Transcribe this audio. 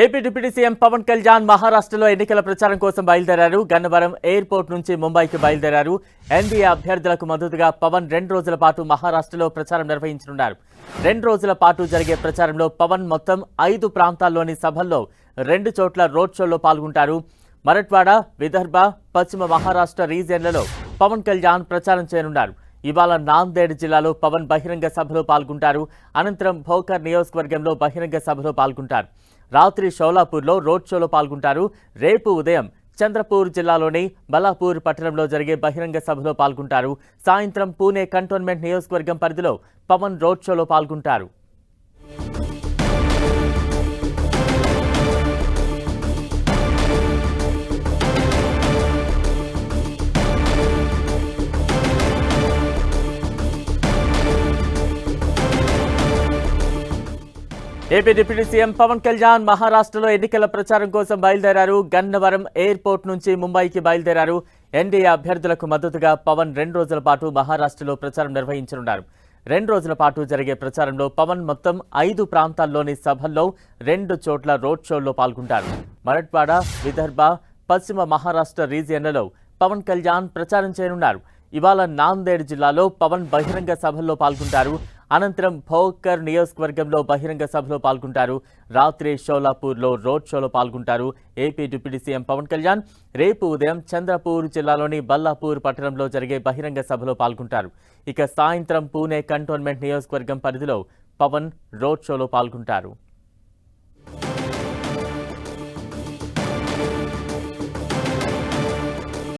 AP deputy CM Pawan Kalyan మహారాష్ట్రలో ఎన్నికల ప్రచారం కోసం బయలుదేరారు. గన్నవరం ఎయిర్పోర్ట్ నుంచి ముంబైకి బయలుదేరారు. ఎన్డీఏ అభ్యర్థులకు మద్దతుగా పవన్ 2 రోజుల పాటు మహారాష్ట్రలో ప్రచారం నిర్వహించనున్నారు. 2 రోజుల పాటు జరిగే ప్రచారంలో పవన్ మొత్తం 5 ప్రాంతాల్లోని సభల్లో 2 చోట్ల రోడ్ షోలో పాల్గొంటారు. మరట్వాడ, విదర్భ, పశ్చిమ మహారాష్ట్ర రీజియన్లలో పవన్ కళ్యాణ్ ప్రచారం చేయనున్నారు. ఇవాళ నాందేడ్ జిల్లాలో పవన్ బహిరంగ సభలో పాల్గొంటారు. అనంతరం భోకర్ నియోజకవర్గంలో బహిరంగ సభలో పాల్గొంటారు. రాత్రి షోలాపూర్లో రోడ్ షోలో పాల్గొంటారు. రేపు ఉదయం చంద్రపూర్ జిల్లాలోని బలాపూర్ పట్టణంలో జరిగే బహిరంగ సభలో పాల్గొంటారు. సాయంత్రం పూణే కంటోన్మెంట్ నియోజకవర్గం పరిధిలో పవన్ రోడ్ షోలో పాల్గొంటారు. AP deputy CM Pawan Kalyan మహారాష్ట్రలో ఎన్నికల ప్రచారం కోసం బయలుదేరారు. గన్నవరం ఎయిర్పోర్ట్ నుంచి ముంబైకి బయలుదేరారు. ఎన్డీఏ అభ్యర్థులకు మద్దతుగా పవన్ 2 రోజుల పాటు మహారాష్ట్రలో ప్రచారం నిర్వహించనున్నారు. 2 రోజుల పాటు జరిగే ప్రచారంలో పవన్ మొత్తం 5 ప్రాంతాల్లోని సభల్లో 2 చోట్ల రోడ్ షోల్లో పాల్గొంటారు. మరట్వాడ, విదర్భ, పశ్చిమ మహారాష్ట్ర రీజియన్లలో పవన్ కళ్యాణ్ ప్రచారం చేయనున్నారు. ఇవాళ నాందేడ్ జిల్లాలో పవన్ బహిరంగ సభల్లో పాల్గొంటారు. అనంతరం భోకర్ నియోజకవర్గంలో బహిరంగ సభలో పాల్గొంటారు. రాత్రి షోలాపూర్లో రోడ్ షోలో పాల్గొంటారు. AP deputy CM Pawan Kalyan రేపు ఉదయం చంద్రపూర్ జిల్లాలోని బల్లాపూర్ పట్టణంలో జరిగే బహిరంగ సభలో పాల్గొంటారు. ఇక సాయంత్రం పూణే కంటోన్మెంట్ నియోజకవర్గం పరిధిలో పవన్ రోడ్ షోలో పాల్గొంటారు.